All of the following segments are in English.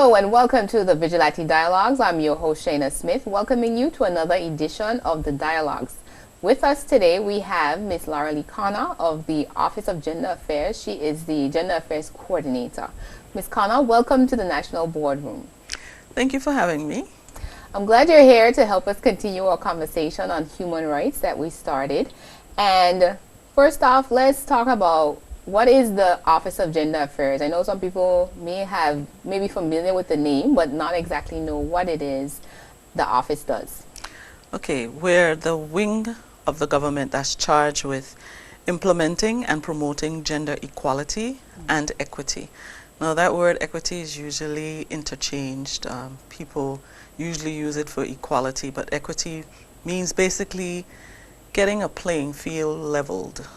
Hello and welcome to the Vigilate Dialogues. I'm your host Shaina Smith, welcoming you to another edition of the Dialogues. With us today we have Ms. Lorolie Connor of the Office of Gender Affairs. She is the Gender Affairs Coordinator. Ms. Connor, welcome to the National Boardroom. Thank you for having me. I'm glad you're here to help us continue our conversation on human rights that we started. And first off, let's talk about what is the Office of Gender Affairs. I know some people may be familiar with the name, but not exactly know what it is the office does. Okay, we're the wing of the government that's charged with implementing and promoting gender equality and equity. Now that word equity is usually interchanged. People usually use it for equality, but equity means basically getting a playing field leveled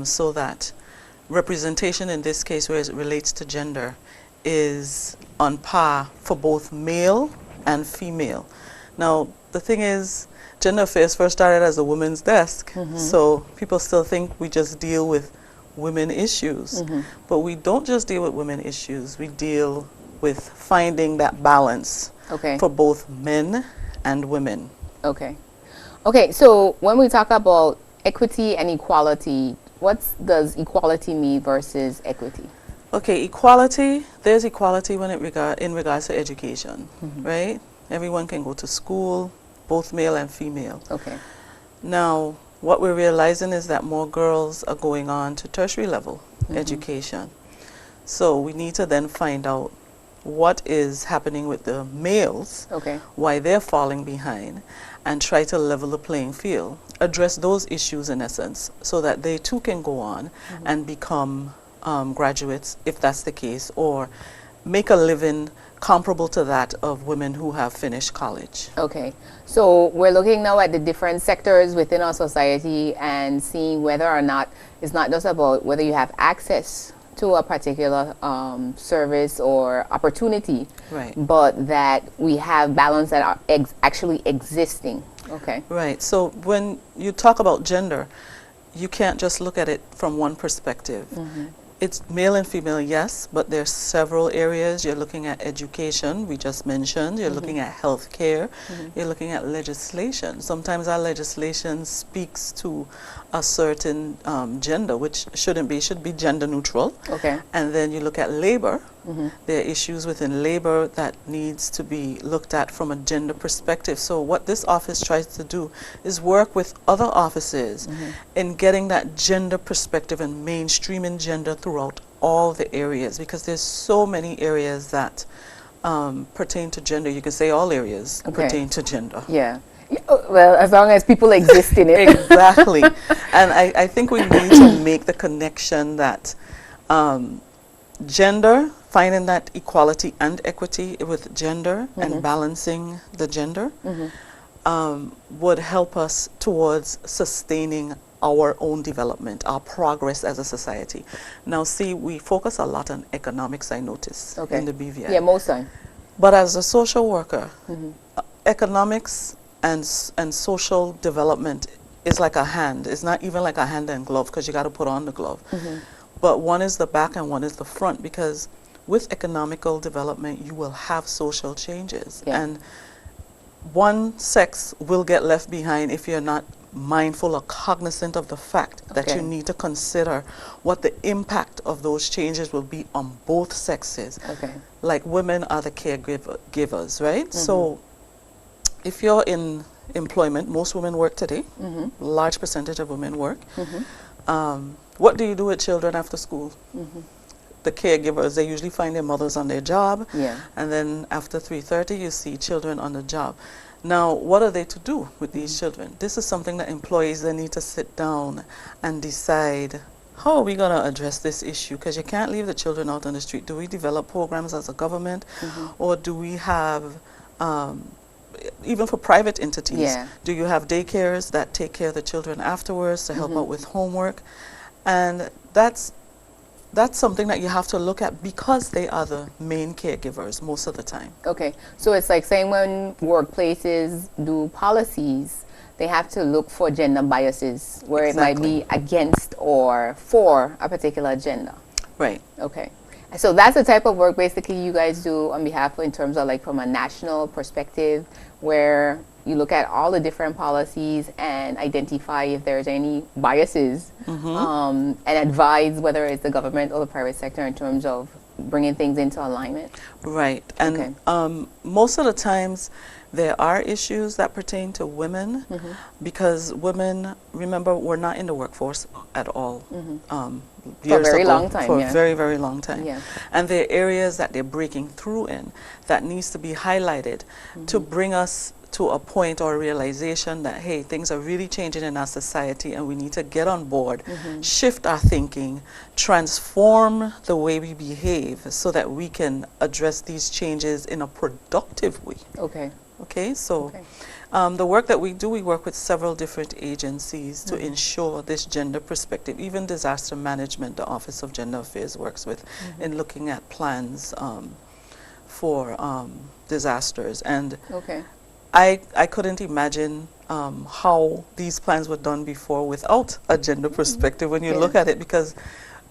so that representation in this case, where it relates to gender, is on par for both male and female. Now, the thing is, gender affairs first started as a women's desk, so people still think we just deal with women issues. But we don't just deal with women issues, we deal with finding that balance for both men and women. Okay, so when we talk about equity and equality, what does equality mean versus equity? Okay, equality, there's equality when in regards to education, right? Everyone can go to school, both male and female. Now, what we're realizing is that more girls are going on to tertiary level education. So we need to then find out what is happening with the males, why they're falling behind, and try to level the playing field, address those issues in essence, so that they too can go on and become graduates, if that's the case, or make a living comparable to that of women who have finished college. Okay, so we're looking now at the different sectors within our society and seeing whether or not it's not just about whether you have access to a particular service or opportunity, but that we have balance that are actually existing. Right, so when you talk about gender, you can't just look at it from one perspective. It's male and female, yes, but there's several areas. You're looking at education, we just mentioned. You're looking at healthcare. You're looking at legislation. Sometimes our legislation speaks to a certain gender, which shouldn't be, should be gender neutral. And then you look at labor. There are issues within labor that needs to be looked at from a gender perspective. So what this office tries to do is work with other offices in getting that gender perspective and mainstreaming gender throughout all the areas, because there's so many areas that pertain to gender. You can say all areas pertain to gender. Well, as long as people exist in it. Exactly. And I think we need to make the connection that gender, finding that equality and equity with gender and balancing the gender would help us towards sustaining our own development, our progress as a society. Now see, we focus a lot on economics, I notice, in the BVI. Yeah, most time. But as a social worker, economics and social development is like a hand. It's not even like a hand and glove, because you got to put on the glove. But one is the back and one is the front, because with economical development, you will have social changes. And one sex will get left behind if you're not mindful or cognizant of the fact that you need to consider what the impact of those changes will be on both sexes. Like women are the caregivers, right? So if you're in employment, most women work today, large percentage of women work. What do you do with children after school? The caregivers, they usually find their mothers on their job, and then after 3:30 you see children on the job. Now, what are they to do with these children? This is something that employees, they need to sit down and decide, how are we going to address this issue? Because you can't leave the children out on the street. Do we develop programs as a government, or do we have, even for private entities, do you have daycares that take care of the children afterwards to help out with homework? And that's something that you have to look at, because they are the main caregivers most of the time. So it's like saying when workplaces do policies, they have to look for gender biases where it might be against or for a particular gender. Right. Okay. So that's the type of work basically you guys do on behalf in terms of like from a national perspective, where you look at all the different policies and identify if there's any biases, and advise whether it's the government or the private sector in terms of bringing things into alignment. Right. And most of the times there are issues that pertain to women because women, remember, were not in the workforce at all. For a very long time. For a very, very long time. Yeah. And there are areas that they're breaking through in that needs to be highlighted to bring us to a point or a realization that, hey, things are really changing in our society and we need to get on board, shift our thinking, transform the way we behave so that we can address these changes in a productive way. Okay, so the work that we do, we work with several different agencies to ensure this gender perspective. Even disaster management, the Office of Gender Affairs works with in looking at plans for disasters. And I couldn't imagine how these plans were done before without a gender perspective when you look at it, because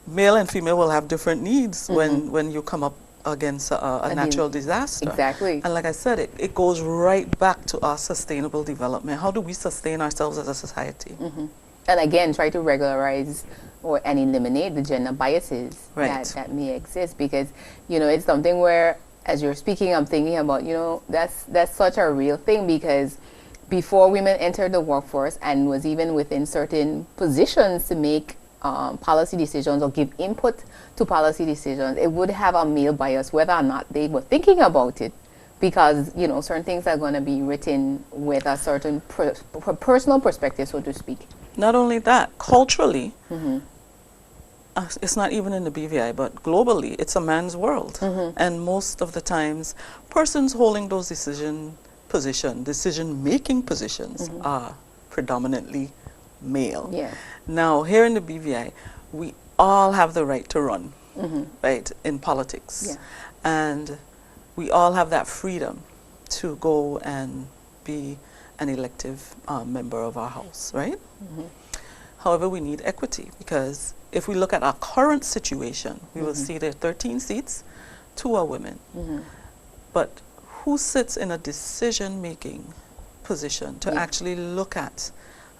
male and female will have different needs when you come up against a natural disaster. Exactly. And like I said, it goes right back to our sustainable development. How do we sustain ourselves as a society? And again, try to regularize and eliminate the gender biases that may exist, because, you know, it's something where, as you're speaking, I'm thinking about, you know, that's such a real thing, because before women entered the workforce and was even within certain positions to make policy decisions or give input to policy decisions, it would have a male bias whether or not they were thinking about it, because, you know, certain things are going to be written with a certain personal perspective, so to speak. Not only that, culturally, it's not even in the BVI, but globally, it's a man's world. And most of the times, persons holding those decision-making positions are predominantly male. Now, here in the BVI, we all have the right to run, right, in politics. And we all have that freedom to go and be an elective member of our house, right? However, we need equity, because if we look at our current situation, we will see there are 13 seats, 2 are women. But who sits in a decision-making position to actually look at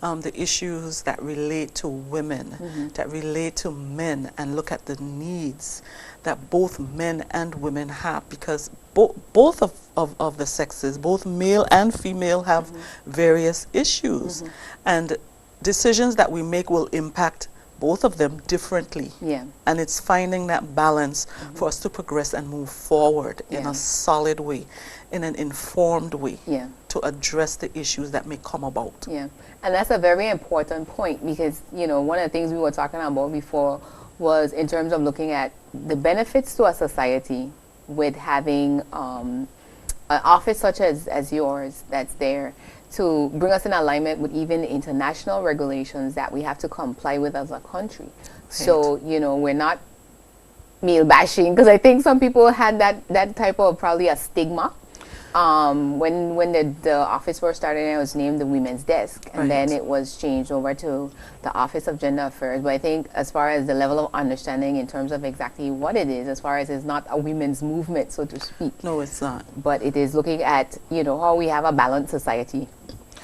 the issues that relate to women, that relate to men, and look at the needs that both men and women have, because both of the sexes, both male and female, have various issues, and decisions that we make will impact both of them differently. And it's finding that balance for us to progress and move forward in a solid way, in an informed way, to address the issues that may come about. And that's a very important point, because, you know, one of the things we were talking about before was in terms of looking at the benefits to our society with having an office such as yours that's there to bring us in alignment with even the international regulations that we have to comply with as a country. So, you know, we're not male bashing, because I think some people had that type of probably a stigma. When the office first started, it was named the Women's Desk, and then it was changed over to the Office of Gender Affairs. But I think as far as the level of understanding in terms of exactly what it is, as far as it's not a women's movement, so to speak. No, it's not. But it is looking at, you know, how we have a balanced society,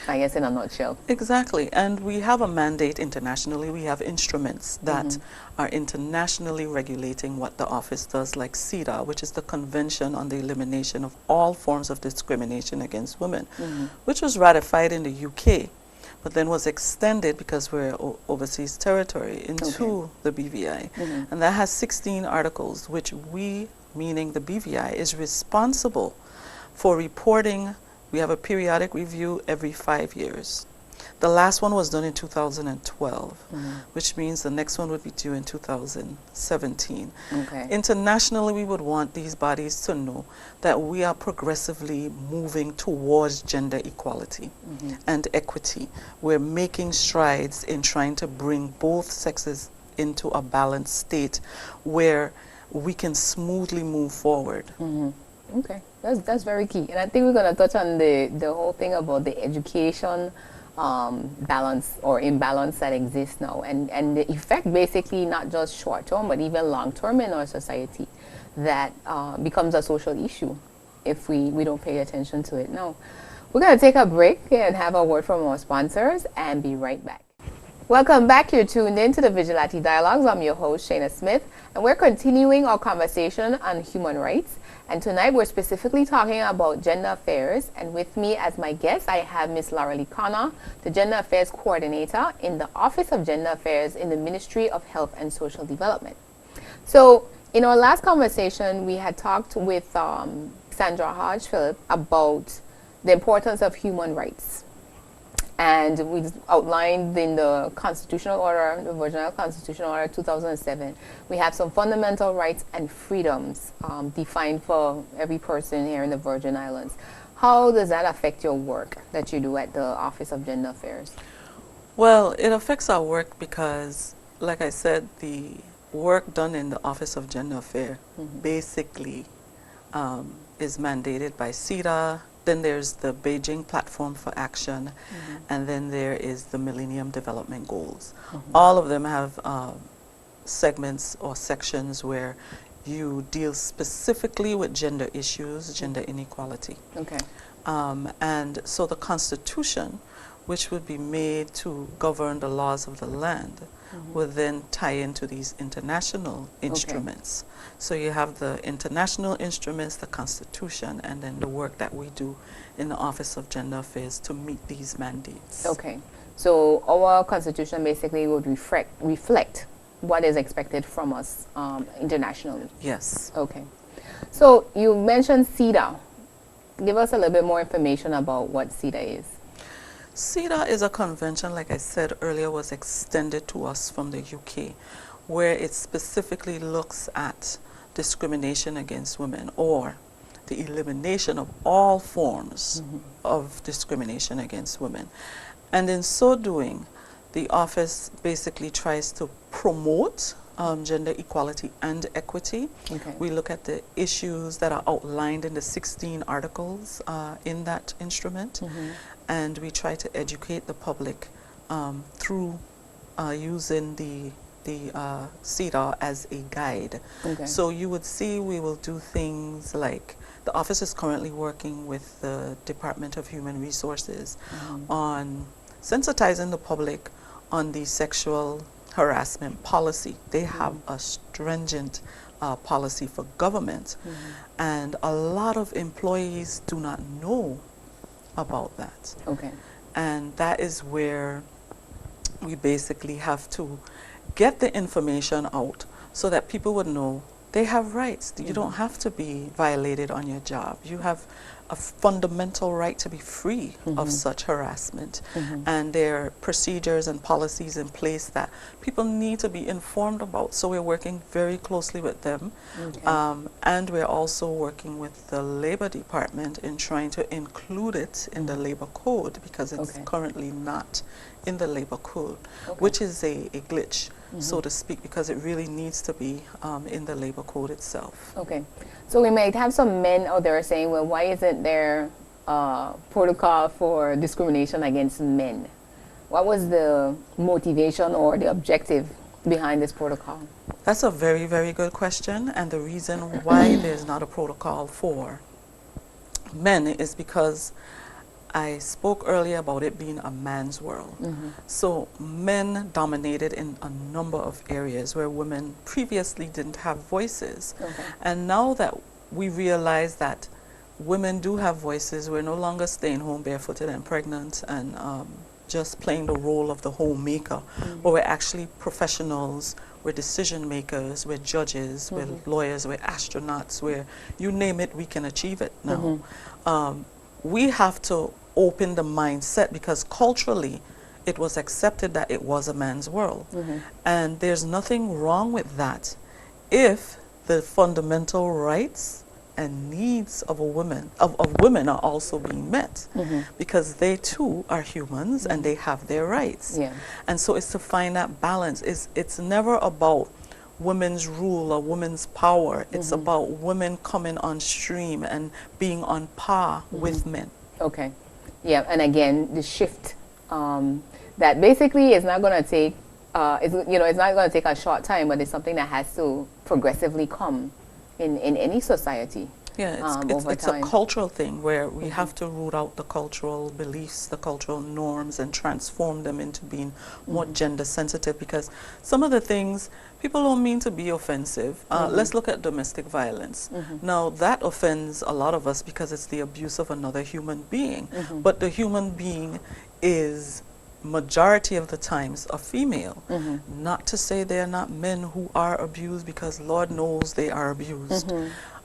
I guess, in a nutshell. Exactly. And we have a mandate internationally. We have instruments that are internationally regulating what the office does, like CEDAW, which is the Convention on the Elimination of All Forms of Discrimination Against Women, which was ratified in the UK, but then was extended, because we're overseas territory, into the BVI. And that has 16 articles, which we, meaning the BVI, is responsible for reporting. We have a periodic review every 5 years. The last one was done in 2012, which means the next one would be due in 2017. Internationally, we would want these bodies to know that we are progressively moving towards gender equality and equity. We're making strides in trying to bring both sexes into a balanced state where we can smoothly move forward. Okay, that's very key. And I think we're going to touch on the whole thing about the education balance or imbalance that exists now, and the effect basically not just short term but even long term in our society that becomes a social issue if we don't pay attention to it now. We're going to take a break and have a word from our sponsors and be right back. Welcome back. You're tuned in to the Vigilate Dialogues. I'm your host, Shaina Smith, and we're continuing our conversation on human rights. And tonight we're specifically talking about gender affairs. And with me as my guest, I have Ms. Lorolie Connor, the Gender Affairs Coordinator in the Office of Gender Affairs in the Ministry of Health and Social Development. So in our last conversation, we had talked with Sandra Hodge Phillip about the importance of human rights. And we outlined in the Constitutional Order, the Virginia Constitutional Order 2007, we have some fundamental rights and freedoms defined for every person here in the Virgin Islands. How does that affect your work that you do at the Office of Gender Affairs? Well, it affects our work because, like I said, the work done in the Office of Gender Affairs basically is mandated by CEDA. Then there's the Beijing Platform for Action, and then there is the Millennium Development Goals. All of them have segments or sections where you deal specifically with gender issues, gender inequality. Okay. And so the Constitution, which would be made to govern the laws of the land, would then tie into these international instruments. So you have the international instruments, the Constitution, and then the work that we do in the Office of Gender Affairs to meet these mandates. Okay. So our Constitution basically would reflect what is expected from us internationally. Yes. Okay. So you mentioned CEDA. Give us a little bit more information about what CEDA is. CEDA is a convention, like I said earlier, was extended to us from the UK, where it specifically looks at discrimination against women, or the elimination of all forms of discrimination against women. And in so doing, the office basically tries to promote gender equality and equity. Okay. We look at the issues that are outlined in the 16 articles in that instrument, and we try to educate the public through using the CEDA as a guide. Okay. So you would see we will do things like, the office is currently working with the Department of Human Resources on sensitizing the public on the sexual harassment policy. They have a stringent policy for government, and a lot of employees do not know about that. Okay. And that is where we basically have to get the information out so that people would know they have rights. You don't have to be violated on your job. You have a fundamental right to be free of such harassment. And there are procedures and policies in place that people need to be informed about. So we're working very closely with them. And we're also working with the Labor Department in trying to include it in the Labor Code, because it's currently not in the Labor Code, which is a glitch, so to speak, because it really needs to be in the Labor Code itself. Okay. So we might have some men out there saying, well, why isn't there protocol for discrimination against men? What was the motivation or the objective behind this protocol? That's a very, very good question. And the reason why there's not a protocol for men is because I spoke earlier about it being a man's world. So men dominated in a number of areas where women previously didn't have voices. And now that we realize that women do have voices, we're no longer staying home barefooted and pregnant and just playing the role of the homemaker, but we're actually professionals, we're decision makers, we're judges, we're lawyers, we're astronauts, we're, you name it, we can achieve it now. We have to open the mindset, because culturally it was accepted that it was a man's world. And there's nothing wrong with that if the fundamental rights and needs of women are also being met, because they too are humans and they have their rights. And so it's to find that balance. It's never about women's rule or women's power. It's about women coming on stream and being on par with men. Okay. Yeah, and again, the shift that basically is not going to take, it's not going to take a short time, but it's something that has to progressively come in any society. Yeah, Over it's a time. cultural thing where we have to root out the cultural beliefs, the cultural norms, and transform them into being more gender sensitive, because some of the things, people don't mean to be offensive. Let's look at domestic violence. Now, that offends a lot of us because it's the abuse of another human being. But the human being is majority of the times a female. Not to say there are not men who are abused, because Lord knows they are abused.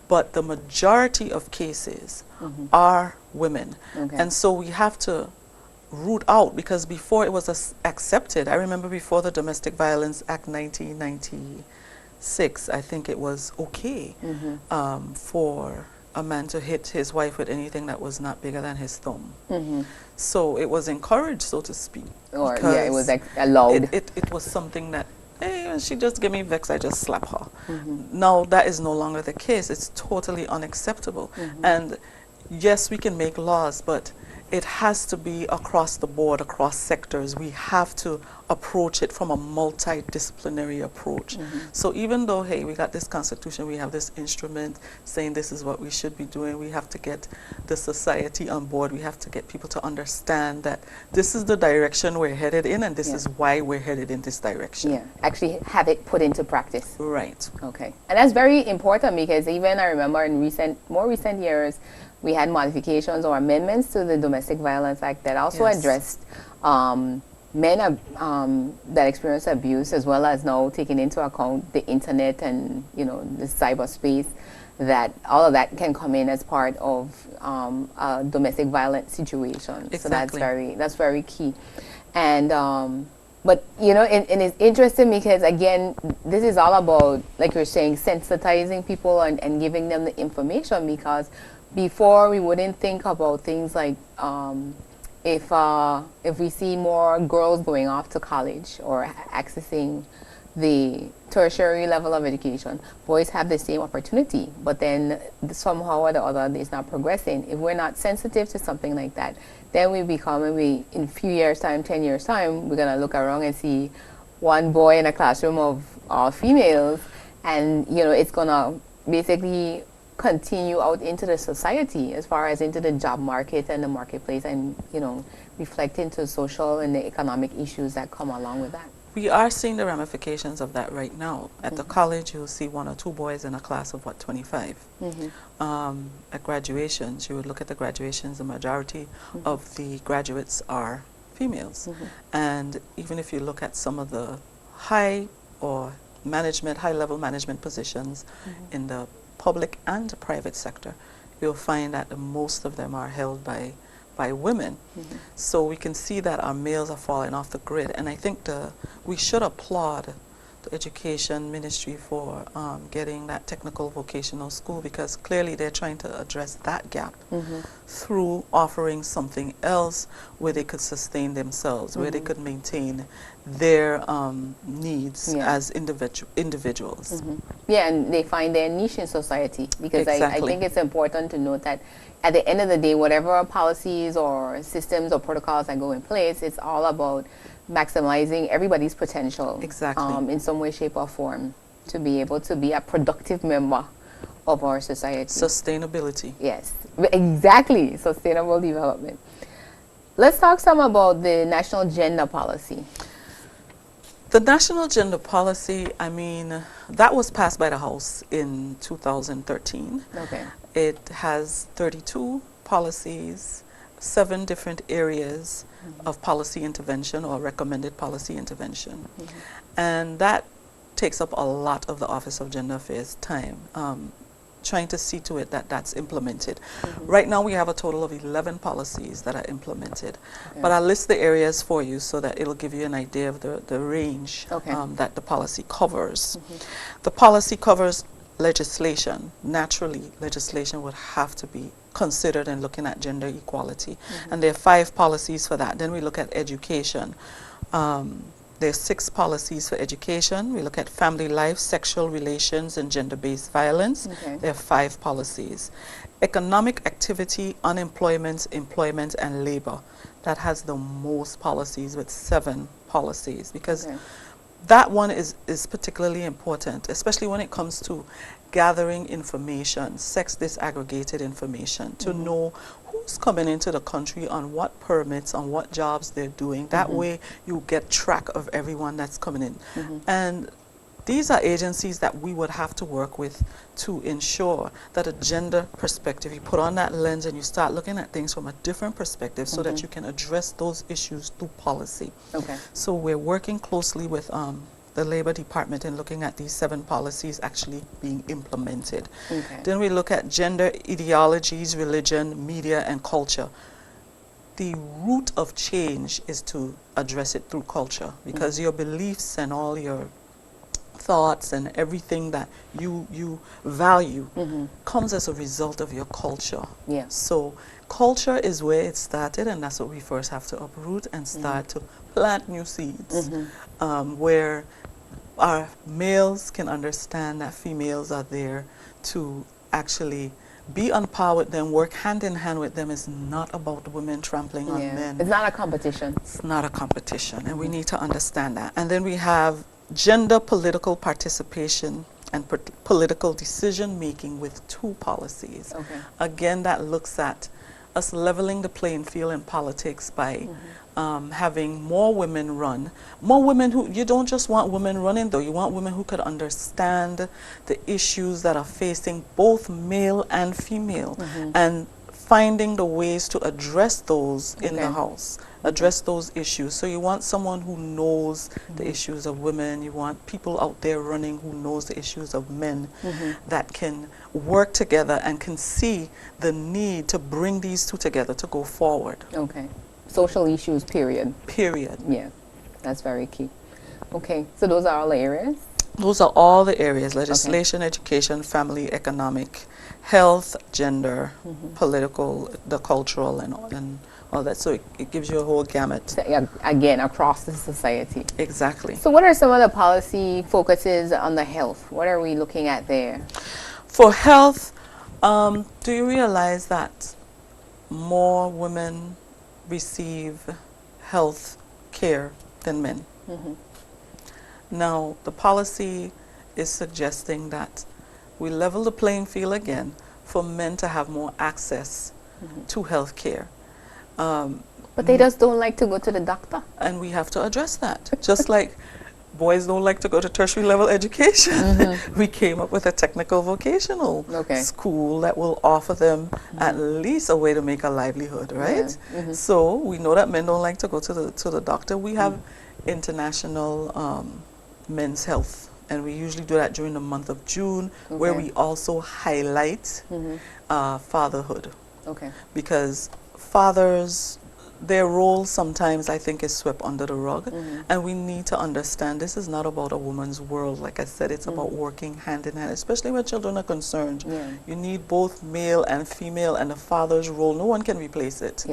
But the majority of cases are women. Okay. And so we have to root out, because before it was accepted, I remember before the Domestic Violence Act 1996, I think it was okay for a man to hit his wife with anything that was not bigger than his thumb. So it was encouraged, so to speak. Or, yeah, it was allowed. It was something that, hey, she just give me vex, I just slap her. Now that is no longer the case. It's totally unacceptable. And yes, we can make laws, but it has to be across the board, across sectors. We have to approach it from a multidisciplinary approach. So even though, hey, we got this constitution, we have this instrument saying this is what we should be doing, we have to get the society on board. We have to get people to understand that this is the direction we're headed in, and this is why we're headed in this direction. Yeah, actually have it put into practice. Right. Okay. And that's very important, because even I remember in more recent years, we had modifications or amendments to the Domestic Violence Act that also addressed men that experience abuse, as well as now taking into account the internet and, you know, the cyberspace, that all of that can come in as part of a domestic violence situation. Exactly. So that's very key. And but, you know, and it's interesting because, again, this is all about, like you're saying, sensitizing people and giving them the information, because before we wouldn't think about things like if we see more girls going off to college or accessing the tertiary level of education, boys have the same opportunity, but then somehow or the other it's not progressing. If we're not sensitive to something like that, then we become, in a few years time, 10 years time, we're gonna look around and see one boy in a classroom of all females, and, you know, it's gonna basically continue out into the society, as far as into the job market and the marketplace, and, you know, reflect into social and the economic issues that come along with that. We are seeing the ramifications of that right now. At the college, you'll see 1 or 2 boys in a class of, 25. At graduations, you would look at the graduations, the majority of the graduates are females. And even if you look at some of the high-level management positions in the public and private sector, you'll find that most of them are held by women. So we can see that our males are falling off the grid, and I think we should applaud the education ministry for getting that technical vocational school, because clearly they're trying to address that gap through offering something else where they could sustain themselves, where they could maintain their needs as individuals. Yeah, and they find their niche in society, because Exactly. I think it's important to note that at the end of the day, whatever policies or systems or protocols that go in place, it's all about maximizing everybody's potential. Exactly. In some way, shape, or form, to be able to be a productive member of our society. Sustainability. Yes, exactly. Sustainable development. Let's talk some about the National Gender Policy. The National Gender Policy, I mean, that was passed by the House in 2013. Okay. It has 32 policies, 7 different areas of policy intervention or recommended policy intervention. And that takes up a lot of the Office of Gender Affairs time, trying to see to it that that's implemented. Right now we have a total of 11 policies that are implemented. But I'll list the areas for you so that it'll give you an idea of the range that the policy covers. The policy covers legislation. Naturally, legislation would have to be considered in looking at gender equality. And there are 5 policies for that. Then we look at education, There's 6 policies for education. We look at family life, sexual relations, and gender-based violence. Okay. There are 5 policies. Economic activity, unemployment, employment, and labor. That has the most policies with 7 policies, because Okay. that one is particularly important, especially when it comes to gathering information, sex disaggregated information, to know who's coming into the country on what permits, on what jobs they're doing. That way you get track of everyone that's coming in. And these are agencies that we would have to work with to ensure that a gender perspective, you put on that lens and you start looking at things from a different perspective so that you can address those issues through policy. Okay. So we're working closely with the Labor Department in looking at these 7 policies actually being implemented. Okay. Then we look at gender ideologies, religion, media, and culture. The root of change is to address it through culture, because your beliefs and all your thoughts and everything that you value comes as a result of your culture. Yeah. So culture is where it started, and that's what we first have to uproot and start to plant new seeds, where our males can understand that females are there to actually be on par with them, work hand in hand with them. Is not about women trampling on men. It's not a competition. It's not a competition, and we need to understand that. And then we have gender political participation and political decision making with 2 policies. Okay. Again, that looks at us leveling the playing field in politics by having more women run. More women who, you don't just want women running though, you want women who could understand the issues that are facing both male and female, and finding the ways to address those in the house, address those issues. So you want someone who knows the issues of women, you want people out there running who knows the issues of men, that can work together and can see the need to bring these 2 together to go forward. Okay. Social issues, period. Period. Yeah, that's very key. Okay, so those are all the areas? Those are all the areas: legislation, education, family, economic, health, gender, political, the cultural, and all that. So it gives you a whole gamut. So, yeah, again, across the society. Exactly. So what are some of the policy focuses on the health? What are we looking at there? For health, do you realize that more women receive health care than men? Now, the policy is suggesting that we level the playing field again for men to have more access to health care. But they just don't like to go to the doctor. And we have to address that. Just like boys don't like to go to tertiary level education, we came up with a technical vocational school that will offer them at least a way to make a livelihood, right? So we know that men don't like to go to the doctor. We have international men's health, and we usually do that during the month of June, where we also highlight fatherhood. Okay. Because fathers, their role sometimes I think is swept under the rug, and we need to understand this is not about a woman's world. Like I said, it's about working hand in hand, especially when children are concerned. You need both male and female, and the father's role, no one can replace it.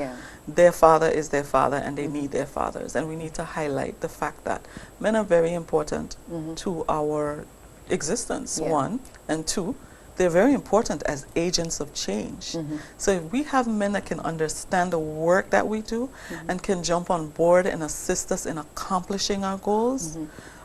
Their father is their father, and they need their fathers, and we need to highlight the fact that men are very important to our existence, 1, and 2, they're very important as agents of change. So if we have men that can understand the work that we do and can jump on board and assist us in accomplishing our goals,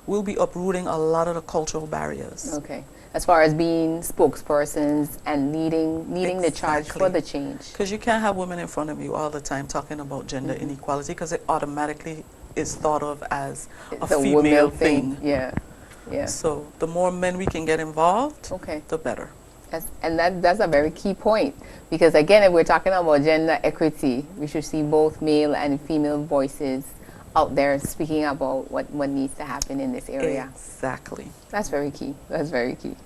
we'll be uprooting a lot of the cultural barriers. Okay. As far as being spokespersons and leading the charge for the change. Because you can't have women in front of you all the time talking about gender inequality, because it automatically is thought of as a female thing. Yeah. So the more men we can get involved, the better. That's a very key point, because again, if we're talking about gender equity, we should see both male and female voices out there speaking about what needs to happen in this area. Exactly. That's very key. That's very key.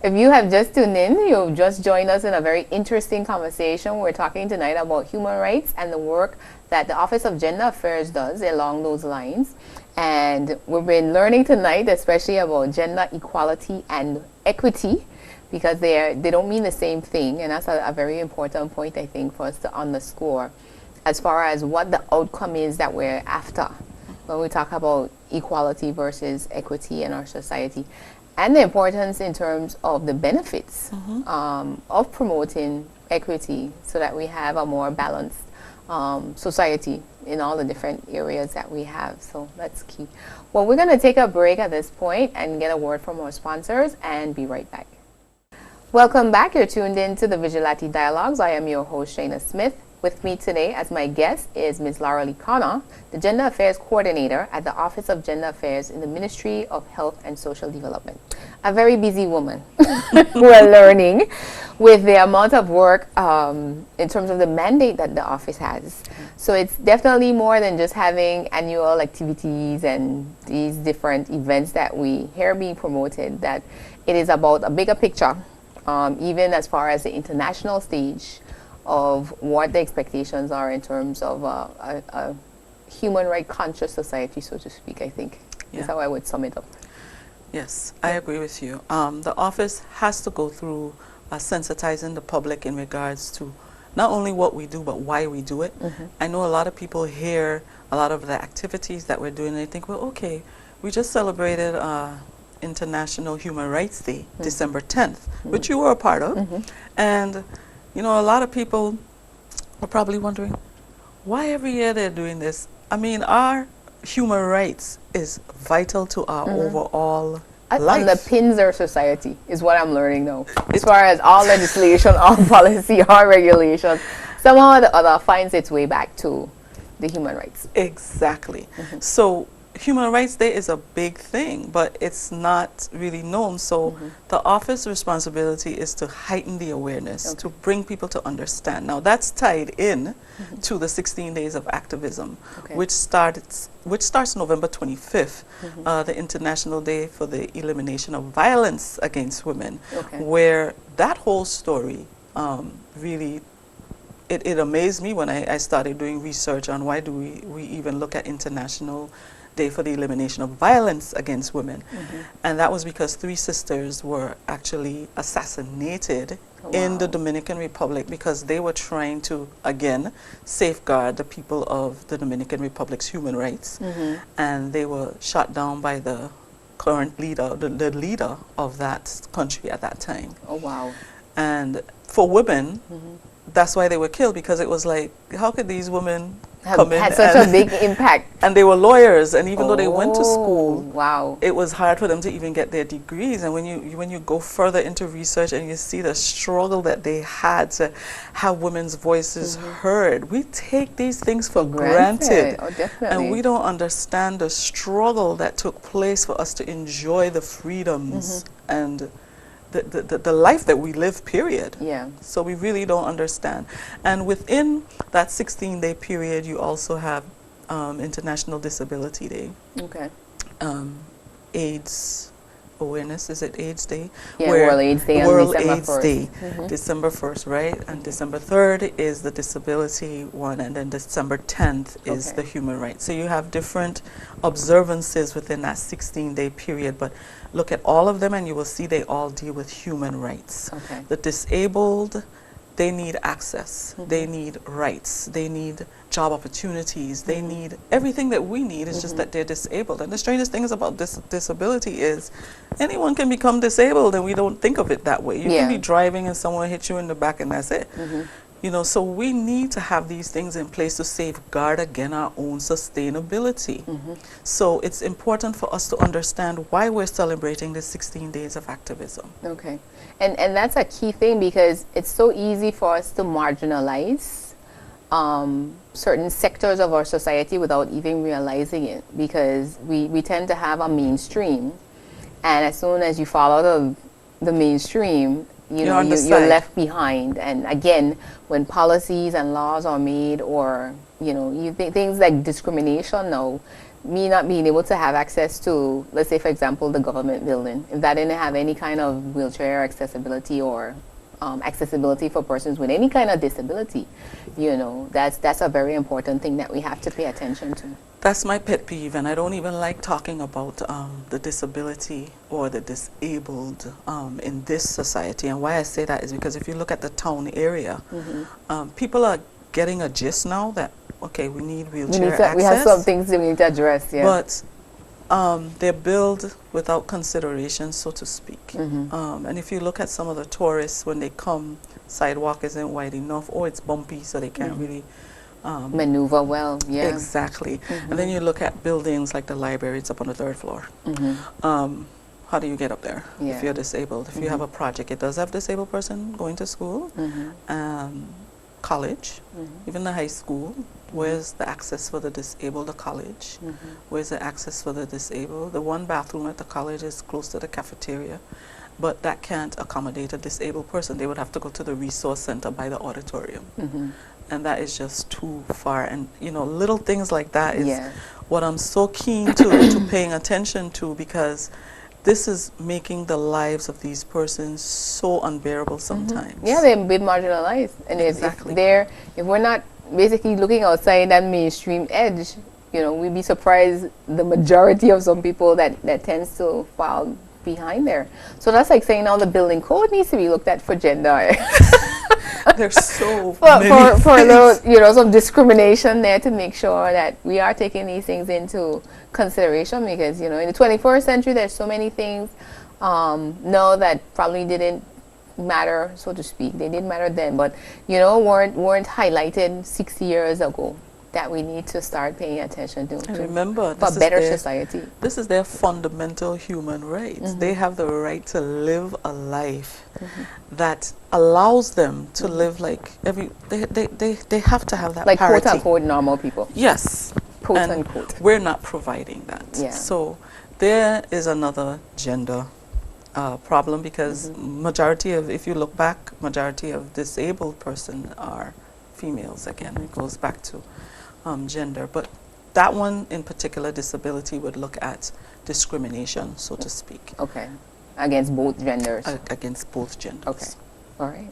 If you have just tuned in, you've just joined us in a very interesting conversation. We're talking tonight about human rights and the work that the Office of Gender Affairs does along those lines. And we've been learning tonight, especially about gender equality and equity, because they don't mean the same thing. And that's a very important point, I think, for us to underscore as far as what the outcome is that we're after. when we talk about equality versus equity in our society, and the importance in terms of the benefits of promoting equity so that we have a more balanced society in all the different areas that we have. So that's key. Well, we're going to take a break at this point and get a word from our sponsors and be right back. Welcome back. You're tuned in to the Vigilate Dialogues. I am your host, Shaina Smith. With me today as my guest is Ms. Lorolie Connor, the Gender Affairs Coordinator at the Office of Gender Affairs in the Ministry of Health and Social Development. A very busy woman. We're learning with the amount of work in terms of the mandate that the office has. So it's definitely more than just having annual activities and these different events that we hear being promoted, that it is about a bigger picture, even as far as the international stage of what the expectations are in terms of a human right conscious society, so to speak, I think. That's how I would sum it up. Yes, I agree with you. The office has to go through sensitizing the public in regards to not only what we do, but why we do it. I know a lot of people hear a lot of the activities that we're doing, and they think, well, okay, we just celebrated International Human Rights Day, December 10th, which you were a part of. And you know, a lot of people are probably wondering, why every year they're doing this? I mean, our human rights is vital to our overall life. Underpins our society is what I'm learning now. As far as all legislation, all policy, all regulation, somehow or the other finds its way back to the human rights. Exactly. So Human Rights Day is a big thing, but it's not really known. So the office responsibility is to heighten the awareness, to bring people to understand. Now that's tied in to the 16 days of activism, which starts November 25th, the International Day for the Elimination of Violence Against Women, where that whole story really, it amazed me when I started doing research on why do we even look at International Day for the Elimination of Violence Against Women. And that was because 3 sisters were actually assassinated in the Dominican Republic because they were trying to, again, safeguard the people of the Dominican Republic's human rights. And they were shot down by the current leader, the leader of that country at that time. Oh, wow. And for women, that's why they were killed, because it was like, how could these women come in? Had such a big impact. And they were lawyers, and even though they went to school, wow, it was hard for them to even get their degrees. And when you go further into research and you see the struggle that they had to have women's voices heard, we take these things for granted. Oh, definitely. And we don't understand the struggle that took place for us to enjoy the freedoms and the life that we live, period. Yeah. So we really don't understand. And within that 16-day period, you also have International Disability Day. Okay. AIDS awareness, is it AIDS Day? Yeah, World AIDS Day World on December AIDS 1st. Day, December 1st, right? And December 3rd is the disability one, and then December 10th is the human rights. So you have different observances within that 16-day period, but look at all of them and you will see they all deal with human rights. The disabled, they need access, they need rights, they need job opportunities, they need everything that we need. It's just that they're disabled. And the strangest thing is about disability is anyone can become disabled, and we don't think of it that way. You can be driving and someone hits you in the back and that's it. You know, so we need to have these things in place to safeguard, again, our own sustainability. So it's important for us to understand why we're celebrating the 16 days of activism. Okay. And that's a key thing, because it's so easy for us to marginalize certain sectors of our society without even realizing it, because we tend to have a mainstream, and as soon as you fall out of the mainstream, you're left behind. And again, when policies and laws are made, or things like discrimination now, me not being able to have access to, let's say for example, the government building, if that didn't have any kind of wheelchair accessibility or accessibility for persons with any kind of disability, that's a very important thing that we have to pay attention to. That's my pet peeve, and I don't even like talking about the disability or the disabled in this society. And why I say that is because if you look at the town area, people are getting a gist now that okay, we need We wheelchair need to, access. we have some things that we need to address. Yeah. But they're built without consideration, so to speak. And if you look at some of the tourists, when they come, sidewalk isn't wide enough, or it's bumpy, so they can't really maneuver well. Yeah. exactly. And then you look at buildings like the library, it's up on the 3rd floor. How do you get up there if Yeah. you're disabled? If you have a project, it does have disabled person going to school, college, even the high school. Where's the access for the disabled? The college. Where's the access for the disabled? The one bathroom at the college is close to the cafeteria, but that can't accommodate a disabled person. They would have to go to the resource center by the auditorium. And that is just too far. And, you know, little things like that is what I'm so keen to paying attention to, because this is making the lives of these persons so unbearable sometimes. Yeah, they're a bit marginalized. And Exactly. if we're not basically looking outside that mainstream edge, you know, we'd be surprised the majority of some people that tends to fall behind there. So that's like saying now the building code needs to be looked at for gender. There's so for many those, you know, some discrimination there to make sure that we are taking these things into consideration, because, you know, in the 21st century there's so many things now that probably didn't matter, so to speak. They didn't matter then, but, you know, weren't highlighted 60 years ago, that we need to start paying attention to. And remember, for better society. This is their fundamental human rights. They have the right to live a life that allows them to live like they have to have that like parity. quote unquote normal people. Yes. Quote and unquote. We're not providing that. Yeah. So there is another gender problem, because majority of, if you look back, majority of disabled person are females. Again, it goes back to gender. But that one in particular, disability, would look at discrimination, so to speak. Okay. Against both genders. Against both genders. Okay. All right.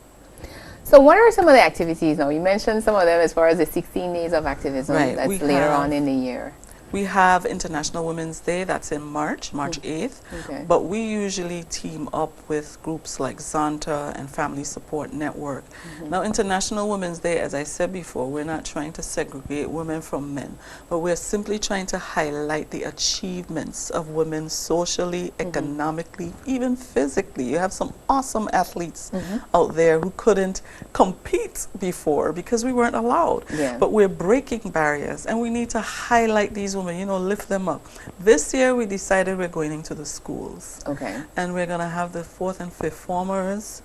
So what are some of the activities now? You mentioned some of them as far as the 16 days of activism that's later on in the year. We have International Women's Day, that's in March 8th. Okay. But we usually team up with groups like Zonta and Family Support Network. Now, International Women's Day, as I said before, we're not trying to segregate women from men, but we're simply trying to highlight the achievements of women socially, economically, even physically. You have some awesome athletes out there who couldn't compete before because we weren't allowed. Yeah. But we're breaking barriers, and we need to highlight these women, you know, lift them up. This year we decided we're going into the schools. Okay. And we're going to have the 4th and 5th formers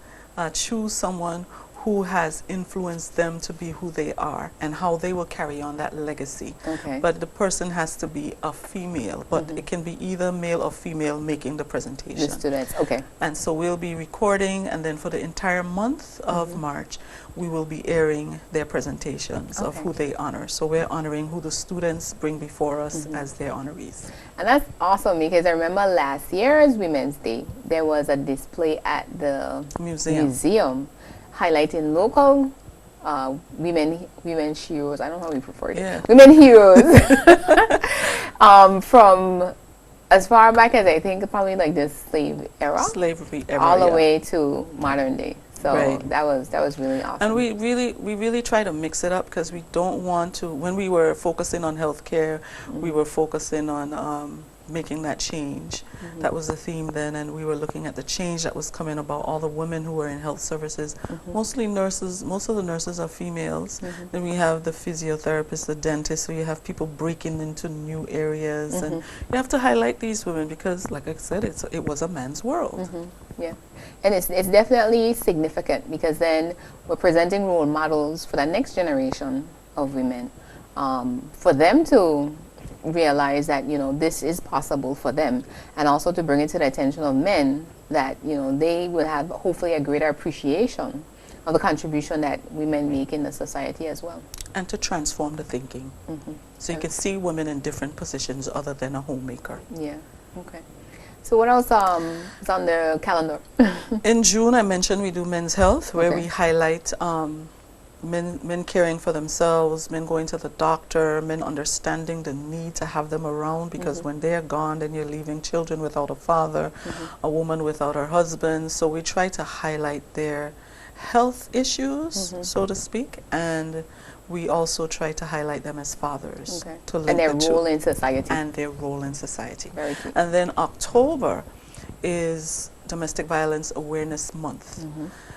choose someone who has influenced them to be who they are and how they will carry on that legacy. Okay. But the person has to be a female, but it can be either male or female making the presentation. The students, okay. And so we'll be recording, and then for the entire month of March, we will be airing their presentations of who they honor. So we're honoring who the students bring before us as their honorees. And that's awesome, because I remember last year's Women's Day, there was a display at the museum highlighting local women heroes. I don't know how we prefer it. Yeah. Women heroes from as far back as I think probably like the slavery era, all the way to modern day. So that was really awesome. And we really try to mix it up, because we don't want to. When we were focusing on healthcare, we were focusing on making that change. That was the theme then, and we were looking at the change that was coming about, all the women who were in health services, mostly nurses. Most of the nurses are females. Then we have the physiotherapists, the dentists, so you have people breaking into new areas, and you have to highlight these women, because like I said, it was a man's world. Yeah, and it's definitely significant, because then we're presenting role models for the next generation of women, for them to realize that, you know, this is possible for them, and also to bring it to the attention of men that, you know, they will have hopefully a greater appreciation of the contribution that women make in the society as well. And to transform the thinking. So you can see women in different positions other than a homemaker. Yeah, okay. So what else is on the calendar? In June, I mentioned we do men's health, where we highlight men caring for themselves, men going to the doctor, men understanding the need to have them around, because when they're gone, then you're leaving children without a father, a woman without her husband. So we try to highlight their health issues, so to speak, and we also try to highlight them as fathers. Okay. To link And their the two. role in society. And their role in society. Very key. And then October is Domestic Violence Awareness Month.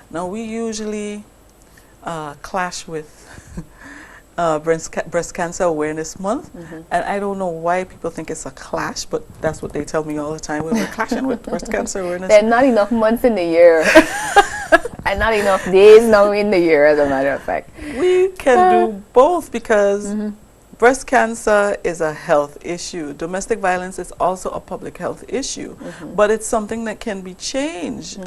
Now we usually clash with Breast Cancer Awareness Month, and I don't know why people think it's a clash, but that's what they tell me all the time when we're clashing with Breast Cancer Awareness. There are not enough months in the year, and not enough days now in the year, as a matter of fact. We can do both because breast cancer is a health issue. Domestic violence is also a public health issue, but it's something that can be changed.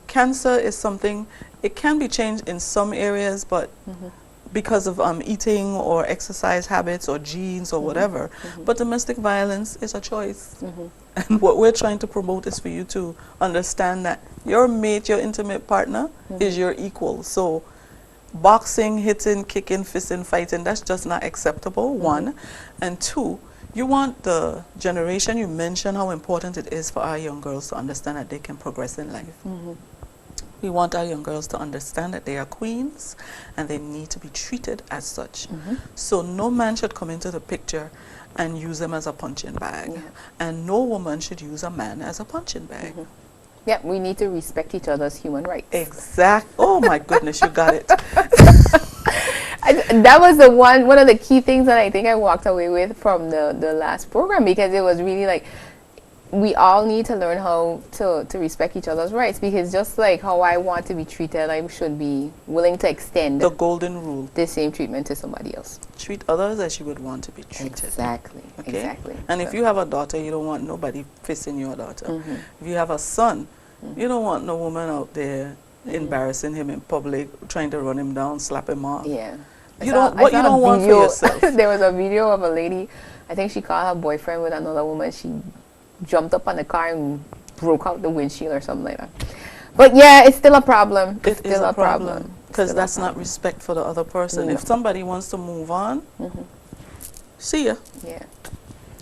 Cancer is something, it can be changed in some areas, but because of eating or exercise habits or genes or whatever. But domestic violence is a choice. And what we're trying to promote is for you to understand that your mate, your intimate partner, is your equal. So boxing, hitting, kicking, fisting, fighting, that's just not acceptable, one. And two, you want the generation, you mentioned how important it is for our young girls to understand that they can progress in life. We want our young girls to understand that they are queens and they need to be treated as such. So no man should come into the picture and use them as a punching bag. And no woman should use a man as a punching bag. Yeah, we need to respect each other's human rights. Exact. Oh my goodness, you got it. That was the one of the key things that I think I walked away with from the last program, because it was really like, we all need to learn how to respect each other's rights, because just like how I want to be treated, I should be willing to extend The golden rule. the same treatment to somebody else. Treat others as you would want to be treated. Exactly. Okay? Exactly. And if So- you have a daughter, you don't want nobody fisting your daughter. If you have a son, you don't want no woman out there embarrassing him in public, trying to run him down, slap him off. Yeah. You don't want for yourself. There was a video of a lady, I think she caught her boyfriend with another woman. She jumped up on the car and broke out the windshield or something like that. But yeah, it's still a problem. It's It is still a problem. Because Still a that's not problem. respect for the other person. No. If somebody wants to move on, see ya. Yeah.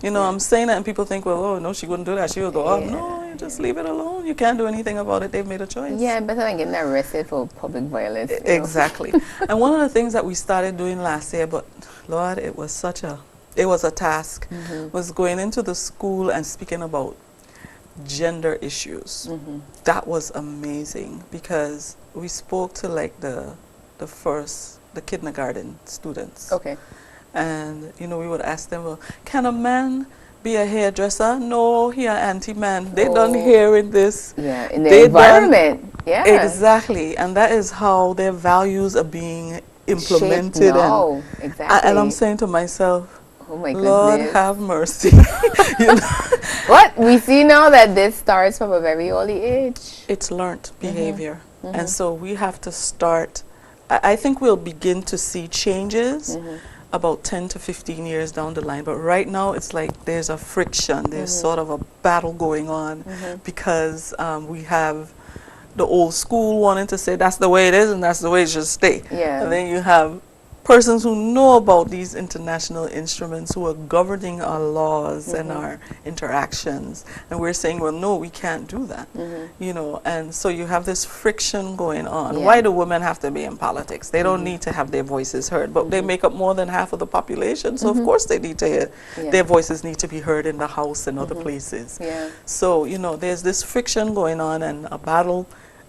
You know, I'm saying that and people think, well, oh, no, she wouldn't do that. She would go up. Yeah. No, you just leave it alone. You can't do anything about it. They've made a choice. Yeah, better than getting arrested for public violence. you know. Exactly. And one of the things that we started doing last year, but Lord, it was a task, was going into the school and speaking about gender issues. That was amazing, because we spoke to like the kindergarten students. Okay. And, you know, we would ask them, well, can a man be a hairdresser? No, he an anti-man. They done hearing this. Yeah, in the They environment. Yeah. Exactly. And that is how their values are being implemented. Shaped. No, exactly. And I'm saying to myself, oh my Lord goodness. have mercy. You know? What? We see now that this starts from a very early age. It's learned behavior. And so we have to start, I think we'll begin to see changes about 10 to 15 years down the line. But right now, it's like there's a friction. There's sort of a battle going on because we have the old school wanting to say that's the way it is and that's the way it should stay. Yeah. And then you have persons who know about these international instruments who are governing our laws and our interactions, and we're saying, well, no, we can't do that, you know. And so you have this friction going on. Yeah. Why do women have to be in politics? They don't need to have their voices heard, but they make up more than half of the population, so of course they need to hear, their voices need to be heard in the House and other places. Yeah. So, you know, there's this friction going on and a battle.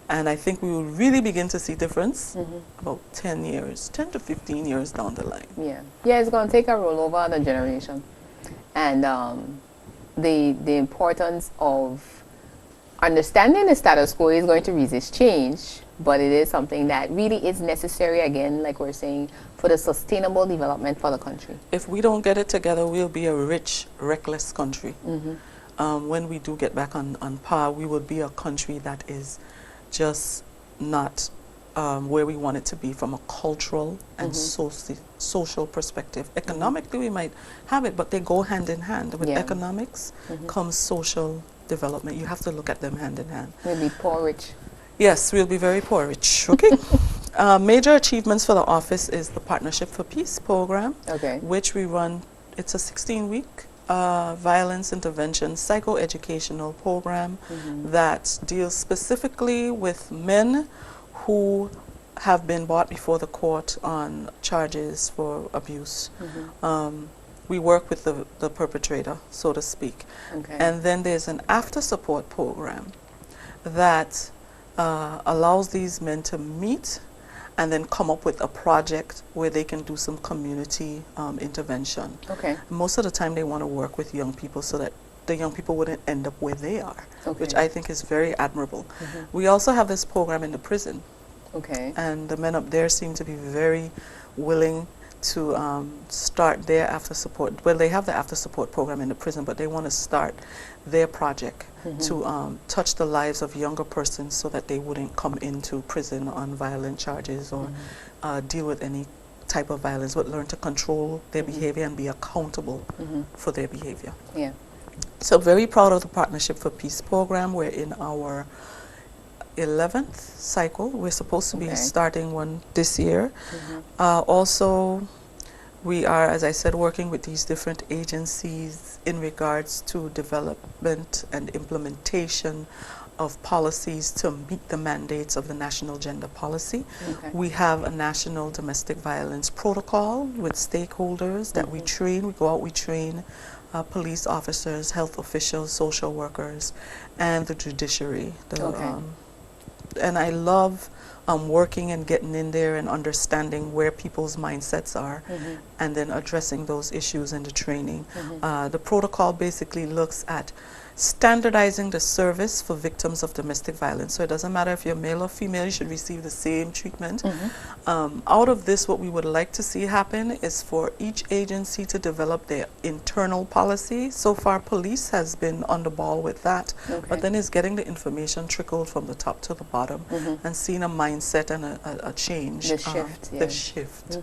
And I think we will really begin to see difference about 10 to 15 years down the line. Yeah. Yeah, it's going to take a rollover on the generation. And the importance of understanding the status quo is going to resist change, but it is something that really is necessary, again, like we're saying, for the sustainable development for the country. If we don't get it together, we'll be a rich, reckless country. When we do get back on par, we will be a country that is just not where we want it to be from a cultural and social perspective. Economically, we might have it, but they go hand in hand. With economics comes social development. You have to look at them hand in hand. We'll be poor rich. Yes, we'll be very poor rich. Okay. Major achievements for the office is the Partnership for Peace program, which we run. It's a 16-week violence intervention psychoeducational program that deals specifically with men who have been brought before the court on charges for abuse. We work with the perpetrator, so to speak. Okay. And then there's an after support program that allows these men to meet and then come up with a project where they can do some community intervention. Okay. Most of the time they want to work with young people so that the young people wouldn't end up where they are, which I think is very admirable. We also have this program in the prison. Okay. And the men up there seem to be very willing to start their after support. Well, they have the after support program in the prison, but they want to start their project to touch the lives of younger persons so that they wouldn't come into prison on violent charges or deal with any type of violence, but learn to control their behavior and be accountable for their behavior. Yeah. So very proud of the Partnership for Peace program. We're in our 11th cycle. We're supposed to be starting one this year. Also, we are, as I said, working with these different agencies in regards to development and implementation of policies to meet the mandates of the National Gender Policy. We have a national domestic violence protocol with stakeholders that we train. We go out, we train police officers, health officials, social workers, and the judiciary. And I love working and getting in there and understanding where people's mindsets are and then addressing those issues in the training. The protocol basically looks at standardizing the service for victims of domestic violence. So it doesn't matter if you're male or female, you should receive the same treatment. Out of this, what we would like to see happen is for each agency to develop their internal policy. So far, police has been on the ball with that, but then it's getting the information trickled from the top to the bottom and seeing a mindset and a change. The shift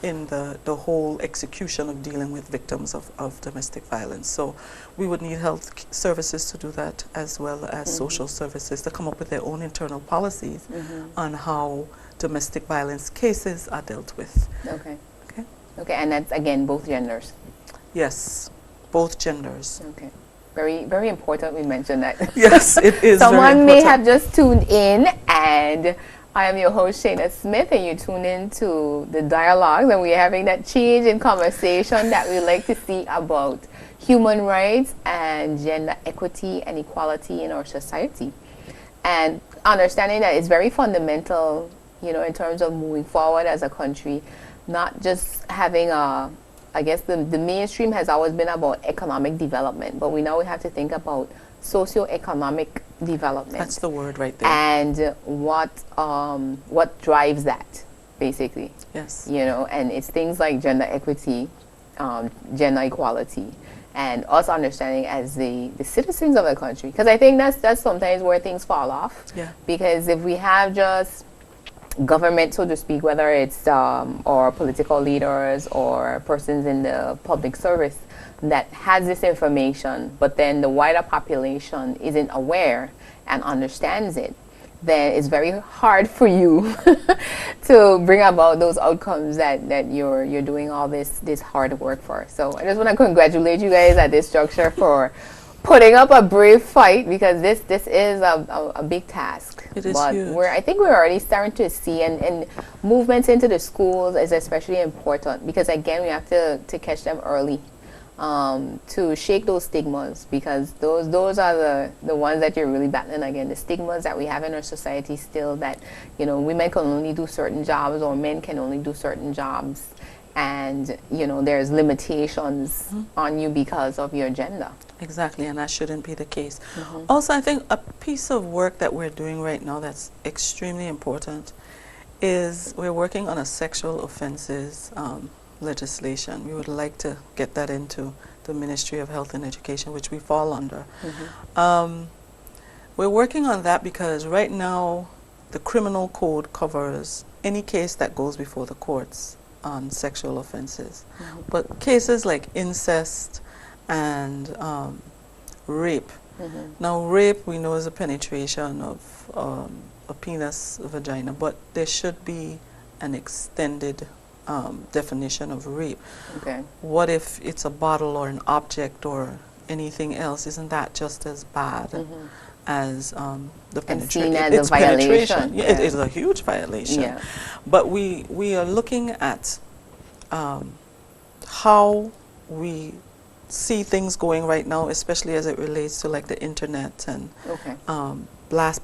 in the whole execution of dealing with victims of domestic violence. So we would need health services to do that, as well as social services to come up with their own internal policies on how domestic violence cases are dealt with. Okay, and that's again both genders. Yes, both genders. Okay. Very, very important we mentioned that. Yes, it is. Someone may have just tuned in, and I am your host, Shaina Smith, and you tune in to the dialogue, and we're having that change in conversation that we like to see about human rights and gender equity and equality in our society. And understanding that it's very fundamental, you know, in terms of moving forward as a country, not just having a, I guess the mainstream has always been about economic development, but we have to think about socio-economic development. That's the word right there. And what drives that, basically. Yes. You know, and it's things like gender equity, gender equality, and us understanding as the citizens of the country. Because I think that's sometimes where things fall off. Yeah. Because if we have just government, so to speak, whether it's or political leaders or persons in the public service that has this information, but then the wider population isn't aware and understands it, then it's very hard for you to bring about those outcomes that you're doing all this hard work for. So I just want to congratulate you guys at this juncture for putting up a brave fight, because this is a big task. It is but huge. I think we're already starting to see, and movements into the schools is especially important, because again we have to catch them early, to shake those stigmas, because those are the ones that you're really battling against. The stigmas that we have in our society still, that, you know, women can only do certain jobs or men can only do certain jobs, and, you know, there's limitations on you because of your gender. Exactly, and that shouldn't be the case. Also, I think a piece of work that we're doing right now that's extremely important is we're working on a sexual offenses legislation. We would like to get that into the Ministry of Health and Education, which we fall under. We're working on that because right now the criminal code covers any case that goes before the courts on sexual offenses. But cases like incest and rape. Now, rape we know is a penetration of a penis, a vagina, but there should be an extended definition of rape. What if it's a bottle or an object or anything else? Isn't that just as bad? as the And seen penetration. as a It's penetration. violation. Yeah, it is a huge violation. Yeah. But we are looking at how we see things going right now, especially as it relates to like the internet and Okay.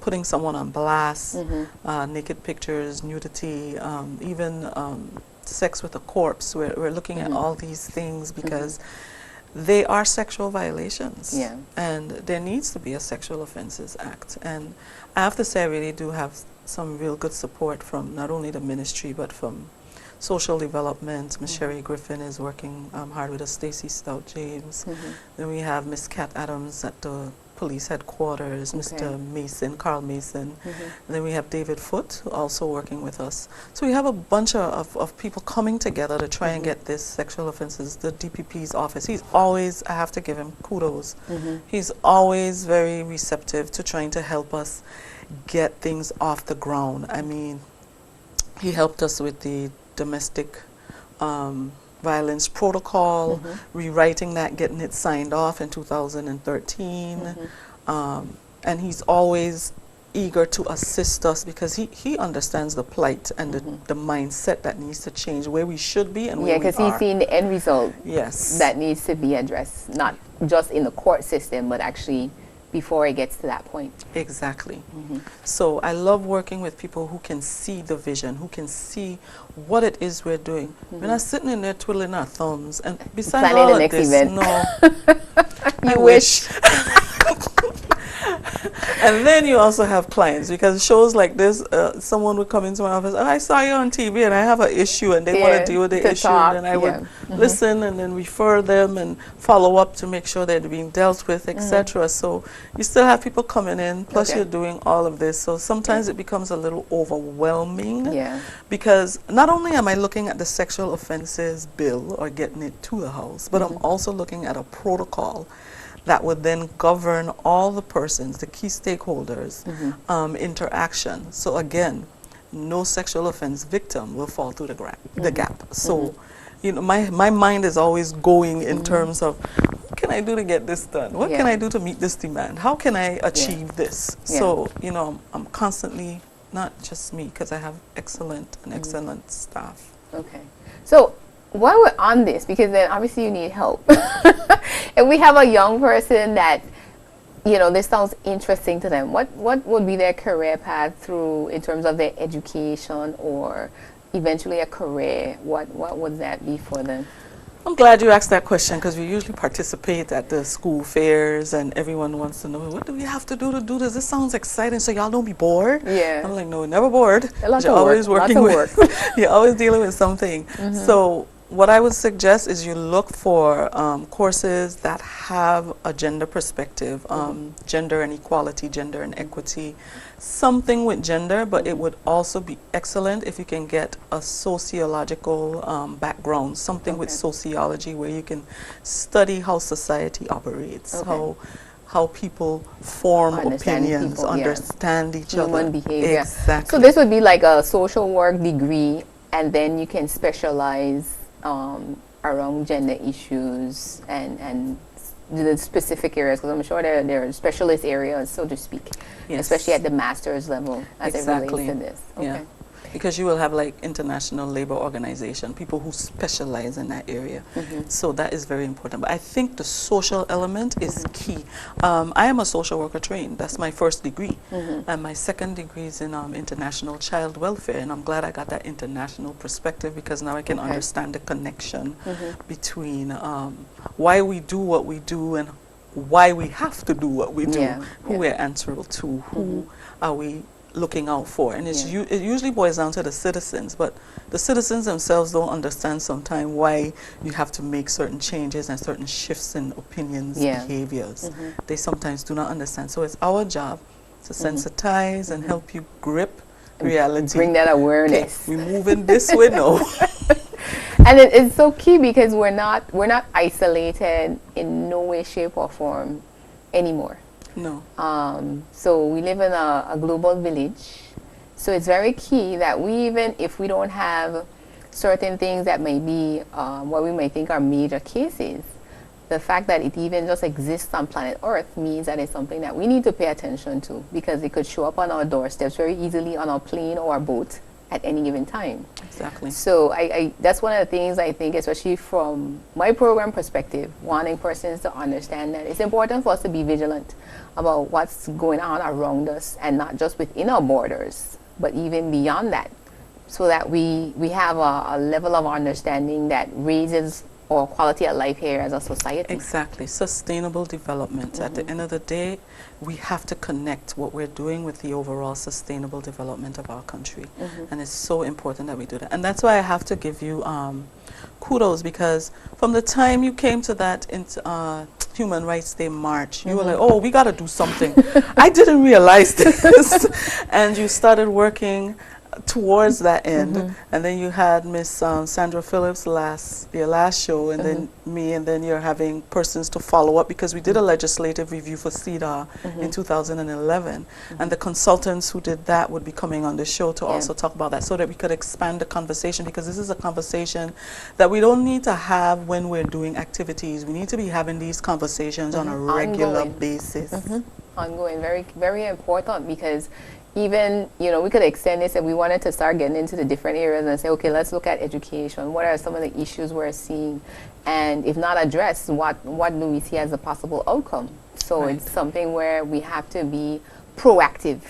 putting someone on blast, Mm-hmm. naked pictures, nudity, even sex with a corpse. We're looking at Mm-hmm. all these things because they are sexual violations. Yeah. And there needs to be a Sexual Offences Act. And I have to say I really do have some real good support from not only the ministry but from social development. Miss Sherry Griffin is working hard with us, Stacy Stout James. Then we have Miss Kat Adams at the police headquarters, Mr. Mason, Carl Mason. Then we have David Foote also working with us. So we have a bunch of people coming together to try and get this sexual offenses. The DPP's office, he's always, I have to give him kudos, he's always very receptive to trying to help us get things off the ground. I mean, he helped us with the domestic violence protocol, rewriting that, getting it signed off in 2013. And he's always eager to assist us because he understands the plight and the mindset that needs to change, where we should be and where we are. Yeah, because he's seen the end result. Yes. That needs to be addressed, not just in the court system, but actually before it gets to that point. Exactly. So I love working with people who can see the vision, who can see what it is we're doing. We're not sitting in there twiddling our thumbs. And besides Planning all the of next this, event. no, I wish. And then you also have clients, because shows like this, someone would come into my office, oh, I saw you on TV and I have an issue, and they want to deal with the issue, talk, and then I would listen and then refer them and follow up to make sure they're being dealt with, etc. So you still have people coming in, plus you're doing all of this. So sometimes it becomes a little overwhelming, because not only am I looking at the sexual offenses bill or getting it to the house, but I'm also looking at a protocol that would then govern all the persons, the key stakeholders, interaction. So again, no sexual offense victim will fall through the gap. So, you know, my mind is always going in terms of, what can I do to get this done? What can I do to meet this demand? How can I achieve this? So, you know, I'm constantly, not just me, because I have excellent staff. Okay. So while we're on this, because then obviously you need help. If we have a young person that, you know, this sounds interesting to them, what would be their career path through in terms of their education or eventually a career? What would that be for them? I'm glad you asked that question, because we usually participate at the school fairs and everyone wants to know, what do we have to do this? This sounds exciting, so y'all don't be bored. Yeah. I'm like, no, we're never bored. Lots You're of always work. working with, you're always dealing with something. So what I would suggest is you look for courses that have a gender perspective, gender and equality, gender and equity, something with gender, but it would also be excellent if you can get a sociological background, something with sociology, where you can study how society operates, how people form opinions, understand each other. Human behavior. Exactly. So this would be like a social work degree, and then you can specialize around gender issues and the specific areas, because I'm sure there are specialist areas, so to speak, especially at the master's level as it relates to this. Yeah. Because you will have like International Labor Organization, people who specialize in that area. So that is very important. But I think the social element is key. I am a social worker trained. That's my first degree. And my second degree is in international child welfare. And I'm glad I got that international perspective, because now I can understand the connection between why we do what we do and why we have to do what we do, who we're answerable to, who are we looking out for. And it usually boils down to the citizens, but the citizens themselves don't understand sometimes why you have to make certain changes and certain shifts in opinions, behaviors. They sometimes do not understand. So it's our job to sensitize and help you grip reality. Bring that awareness. Okay, we're moving this way now. And it's so key, because we're not isolated in no way, shape, or form anymore. No. So we live in a global village. So it's very key that we, even if we don't have certain things that may be what we may think are major cases, the fact that it even just exists on planet Earth means that it's something that we need to pay attention to, because it could show up on our doorsteps very easily on our plane or our boat at any given time. Exactly. So that's one of the things I think, especially from my program perspective, wanting persons to understand that it's important for us to be vigilant about what's going on around us, and not just within our borders, but even beyond that, so that we have a level of understanding that raises our quality of life here as a society. Exactly. Sustainable development. At the end of the day, we have to connect what we're doing with the overall sustainable development of our country. And it's so important that we do that. And that's why I have to give you kudos, because from the time you came to that Human Rights Day March, you were like, oh, we got to do something. I didn't realize this. And you started working towards that end, and then you had Miss Sandra Phillips your last show, and then me, and then you're having persons to follow up, because we did a legislative review for CEDAW in 2011, and the consultants who did that would be coming on the show to also talk about that, so that we could expand the conversation, because this is a conversation that we don't need to have when we're doing activities. We need to be having these conversations on a regular basis. Ongoing, very, very important, because even, we could extend this, and we wanted to start getting into the different areas and say, okay, let's look at education. What are some of the issues we're seeing? And if not addressed, what do we see as a possible outcome? So it's something where we have to be proactive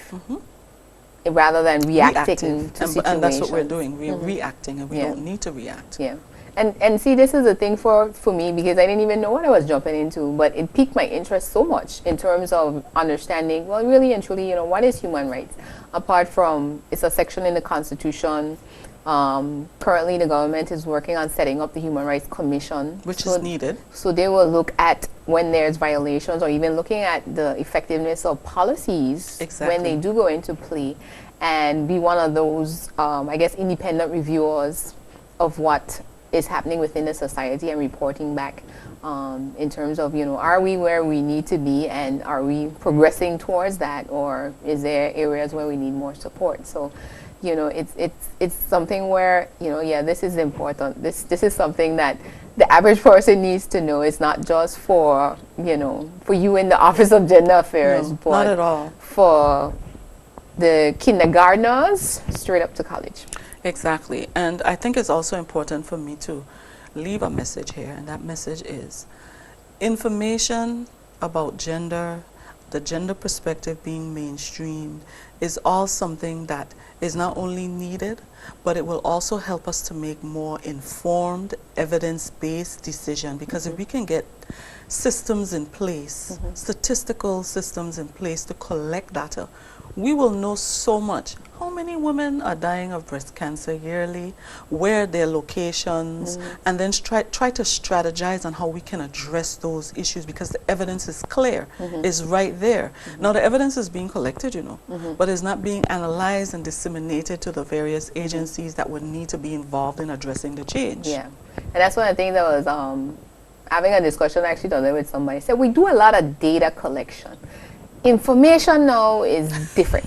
rather than reacting to situations. And that's what we're doing. We're reacting, and we don't need to react. Yeah. And see, this is a thing for me, because I didn't even know what I was jumping into, but it piqued my interest so much in terms of understanding, well, really and truly, what is human rights? Apart from, it's a section in the Constitution. Currently, the government is working on setting up the Human Rights Commission. Which is needed. So they will look at when there's violations, or even looking at the effectiveness of policies when they do go into play, and be one of those, I guess, independent reviewers of what is happening within the society, and reporting back in terms of, are we where we need to be, and are we progressing towards that, or is there areas where we need more support? So, it's something where, this is important. This is something that the average person needs to know. It's not just for, for you in the Office of Gender Affairs, but not at all. For the kindergartners straight up to college. Exactly. And I think it's also important for me to leave a message here, and that message is information about gender, the gender perspective being mainstreamed, is all something that is not only needed, but it will also help us to make more informed, evidence-based decision, because if we can get systems in place, statistical systems in place to collect data, we will know so much. How many women are dying of breast cancer yearly, where their locations, and then try to strategize on how we can address those issues, because the evidence is clear, is right there. Now the evidence is being collected, but it's not being analyzed and disseminated to the various agencies that would need to be involved in addressing the change. Yeah, and that's one of the things that was having a discussion actually the other day with somebody. Said we do a lot of data collection. Information now is different.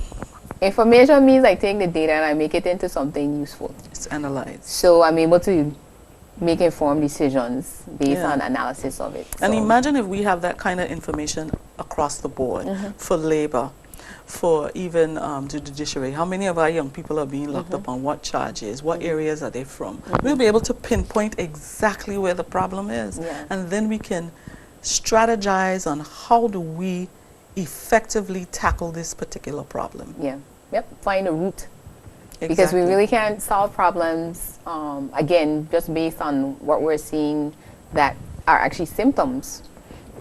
Information means I take the data and I make it into something useful. It's analyzed. So I'm able to make informed decisions based on analysis of it. And imagine if we have that kind of information across the board for labor, for even the judiciary. How many of our young people are being locked up on what charges? What areas are they from? We'll be able to pinpoint exactly where the problem is. And then we can strategize on how do we effectively tackle this particular problem. Find a root. Because we really can't solve problems, again, just based on what we're seeing that are actually symptoms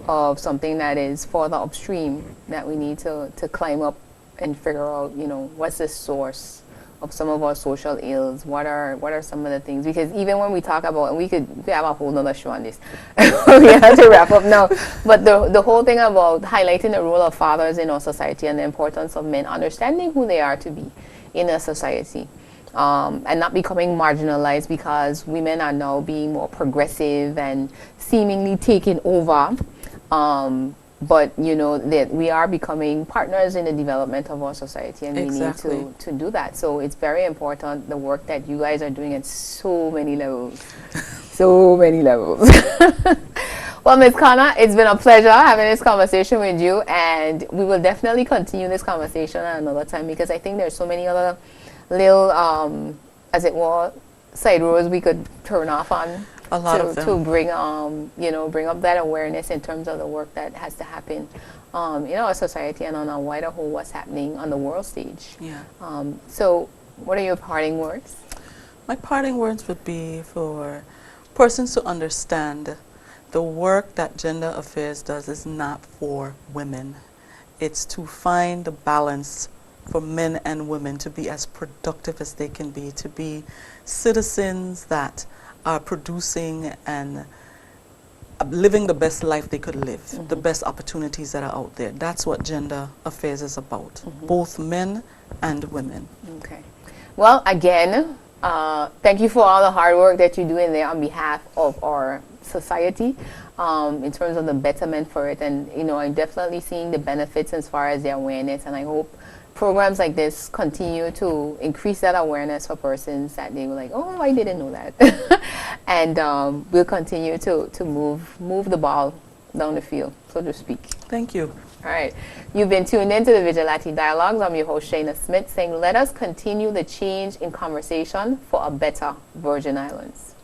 of something that is further upstream, that we need to climb up and figure out, what's the source of some of our social ills, what are some of the things, because even when we talk about, and we could have a whole nother show on this, we have to wrap up now, but the whole thing about highlighting the role of fathers in our society and the importance of men understanding who they are to be in a society, and not becoming marginalized because women are now being more progressive and seemingly taking over, but that we are becoming partners in the development of our society, and we need to do that. So it's very important, the work that you guys are doing at so many levels. So many levels. Well, Ms. Connor, it's been a pleasure having this conversation with you, and we will definitely continue this conversation at another time because I think there's so many other little, as it were, side roads we could turn off on A lot of them. to bring, bring up that awareness in terms of the work that has to happen, in our society and on a wider whole, what's happening on the world stage. Yeah. So, what are your parting words? My parting words would be for persons to understand the work that gender affairs does is not for women. It's to find the balance for men and women to be as productive as they can be, to be citizens that are producing and living the best life they could live, the best opportunities that are out there. That's what gender affairs is about, both men and women. Okay. Well, again, thank you for all the hard work that you're doing there on behalf of our society, in terms of the betterment for it. And, I'm definitely seeing the benefits as far as the awareness, and I hope programs like this continue to increase that awareness for persons that they were like, oh, I didn't know that. And we'll continue to move the ball down the field, so to speak. Thank you. All right. You've been tuned into the Vigilate Dialogues. I'm your host, Shaina Smith, saying let us continue the change in conversation for a better Virgin Islands.